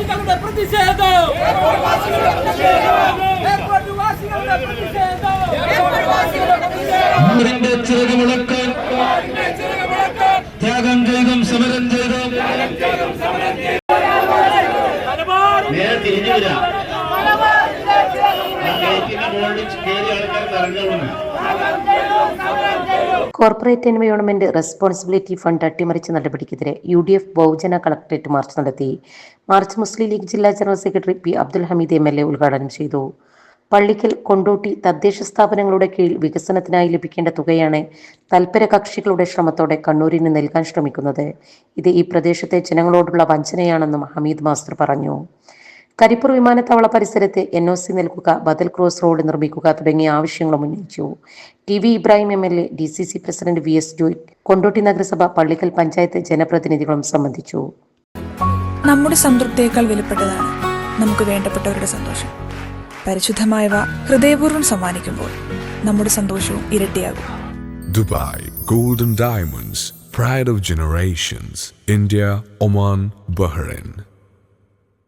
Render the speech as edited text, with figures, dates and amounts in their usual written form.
വാസികളുടെ പ്രതിഷേധം ചിറകുമുഴക്കാൻ ത്യാഗം ചെയ്തും സമരം ചെയ്തും നേരെ തിരിഞ്ഞു വരാം. കോർപ്പറേറ്റ് എൻവയോൺമെന്റ് റെസ്പോൺസിബിലിറ്റി ഫണ്ട് അട്ടിമറിച്ച നടപടിക്കെതിരെ UDF ബഹുജന കളക്ടറേറ്റ് മാർച്ച് നടത്തി. മാർച്ച് മുസ്ലിം ലീഗ് ജില്ലാ general secretary P. Abdul Hameed MLA ഉദ്ഘാടനം ചെയ്തു. പള്ളിക്കൽ, കൊണ്ടോട്ടി തദ്ദേശ സ്ഥാപനങ്ങളുടെ കീഴിൽ വികസനത്തിനായി ലഭിക്കേണ്ട തുകയാണ് തൽപര കക്ഷികളുടെ ശ്രമത്തോടെ കണ്ണൂരിന് നൽകാൻ ശ്രമിക്കുന്നത്. ഇത് ഈ പ്രദേശത്തെ ജനങ്ങളോടുള്ള വഞ്ചനയാണെന്നും ഹമീദ് മാസ്റ്റർ പറഞ്ഞു. കരിപ്പൂർ വിമാനത്താവള പരിസരത്ത് NOC നൽകുക, ബദൽ ക്രോസ് റോഡ് നിർമ്മിക്കുക തുടങ്ങിയ ആവശ്യങ്ങളും ഉന്നയിച്ചു. TV Ibrahim MLA, DCC president VS Joy, Kondotty നഗരസഭ, പള്ളിക്കൽ പഞ്ചായത്ത് ജനപ്രതിനിധികളും സംബന്ധിച്ചു. നമ്മുടെ സംതൃപ്തിയേക്കാൾ വിലപ്പെട്ടതാണ് നമുക്ക് വേണ്ടപ്പെട്ടവരുടെ സന്തോഷം. പരിശുദ്ധമായവ ഹൃദയപൂർവ്വം സമ്മാനിക്കുമ്പോൾ നമ്മുടെ സന്തോഷവും ഇരട്ടിയാകും. Dubai Gold and Diamonds, Pride of Generations, India, Oman, Bahrain.